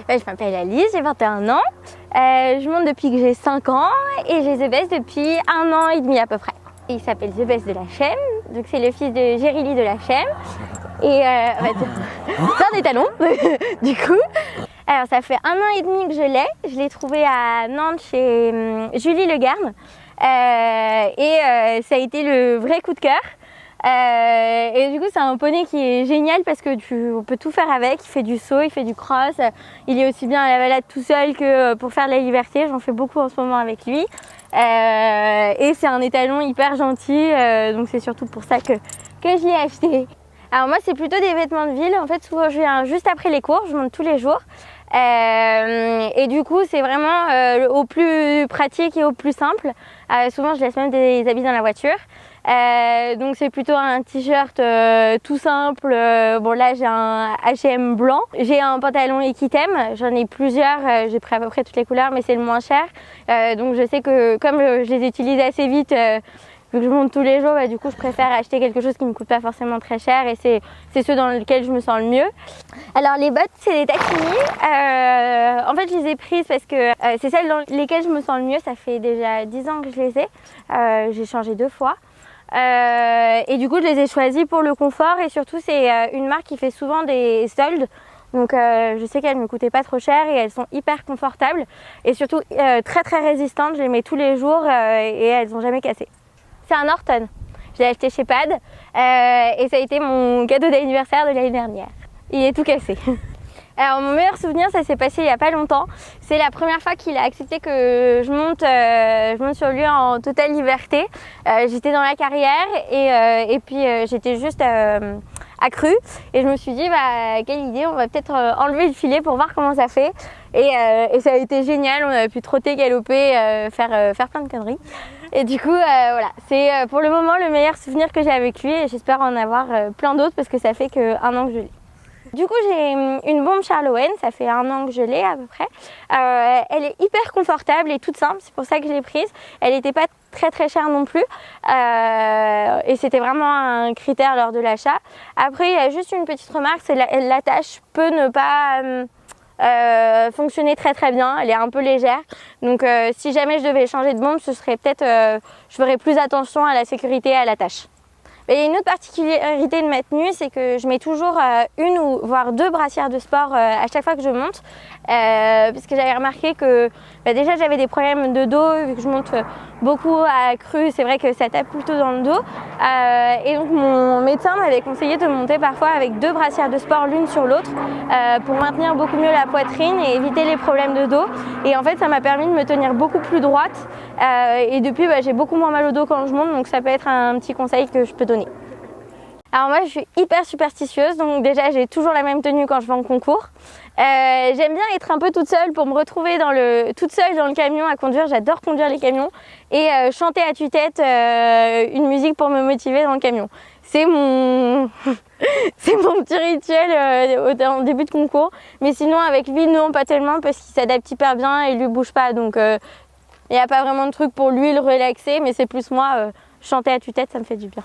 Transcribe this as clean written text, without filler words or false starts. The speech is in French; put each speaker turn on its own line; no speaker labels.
Je m'appelle Alice, j'ai 21 ans. Je monte depuis que j'ai 5 ans et j'ai The Best depuis 1 an et demi à peu près. Il s'appelle The Best de la Chème, donc c'est le fils de Gérilly de la Chème. Et c'est un étalon, du coup. Alors ça fait 1 an et demi que je l'ai trouvé à Nantes chez Julie Le Garn. Ça a été le vrai coup de cœur. Et du coup c'est un poney qui est génial parce que on peut tout faire avec, il fait du saut, il fait du cross, il est aussi bien à la balade tout seul que pour faire de la liberté, j'en fais beaucoup en ce moment avec lui. Et c'est un étalon hyper gentil, donc c'est surtout pour ça que je l'ai acheté. Alors moi c'est plutôt des vêtements de ville, en fait souvent je viens juste après les cours, je monte tous les jours. Et du coup c'est vraiment au plus pratique et au plus simple. Souvent je laisse même des habits dans la voiture. Donc c'est plutôt un t-shirt tout simple. Bon là j'ai un H&M blanc, j'ai un pantalon Equitem, j'en ai plusieurs, j'ai pris à peu près toutes les couleurs mais c'est le moins cher. Donc je sais que comme je les utilise assez vite, vu que je monte tous les jours, du coup je préfère acheter quelque chose qui ne me coûte pas forcément très cher et c'est ceux dans lesquels je me sens le mieux. Alors les bottes c'est des Tacchini, en fait je les ai prises parce que c'est celles dans lesquelles je me sens le mieux, ça fait déjà 10 ans que je les ai, j'ai changé 2 fois. Et du coup je les ai choisies pour le confort et surtout c'est une marque qui fait souvent des soldes. Donc je sais qu'elles ne me coûtaient pas trop cher et elles sont hyper confortables et surtout très résistantes, je les mets tous les jours et elles n'ont jamais cassé. C'est un Norton, je l'ai acheté chez Pad et ça a été mon cadeau d'anniversaire de l'année dernière. Il est tout cassé. Alors mon meilleur souvenir, ça s'est passé il n'y a pas longtemps. C'est la première fois qu'il a accepté que je monte sur lui en totale liberté. J'étais dans la carrière et puis j'étais juste accrue et je me suis dit quelle idée, on va peut-être enlever le filet pour voir comment ça fait. Et ça a été génial, on a pu trotter, galoper, faire plein de conneries. Et du coup voilà, c'est pour le moment le meilleur souvenir que j'ai avec lui et j'espère en avoir plein d'autres parce que ça fait qu'1 an que je l'ai. Du coup j'ai une bombe Charles Owen, ça fait 1 an que je l'ai à peu près. Elle est hyper confortable et toute simple, c'est pour ça que je l'ai prise. Elle n'était pas très chère non plus et c'était vraiment un critère lors de l'achat. Après il y a juste une petite remarque, c'est l'attache peut ne pas fonctionner très bien, elle est un peu légère. Donc si jamais je devais changer de bombe, ce serait peut-être, je ferais plus attention à la sécurité et à l'attache. Mais il y a une autre particularité de ma tenue, c'est que je mets toujours 1 ou voire 2 brassières de sport à chaque fois que je monte. Parce que j'avais remarqué que déjà j'avais des problèmes de dos, vu que je monte beaucoup à cru, c'est vrai que ça tape plutôt dans le dos. Et donc mon médecin m'avait conseillé de monter parfois avec 2 brassières de sport l'une sur l'autre pour maintenir beaucoup mieux la poitrine et éviter les problèmes de dos. Et en fait ça m'a permis de me tenir beaucoup plus droite. Et depuis j'ai beaucoup moins mal au dos quand je monte, donc ça peut être un petit conseil que je peux donner. Alors moi je suis hyper superstitieuse, donc déjà j'ai toujours la même tenue quand je vais en concours. J'aime bien être un peu toute seule pour me retrouver toute seule dans le camion à conduire, j'adore conduire les camions et chanter à tue-tête une musique pour me motiver dans le camion. C'est mon petit rituel au début de concours, mais sinon avec lui non pas tellement parce qu'il s'adapte hyper bien et il lui bouge pas, donc il n'y a pas vraiment de truc pour lui le relaxer, mais c'est plus moi, chanter à tue-tête ça me fait du bien.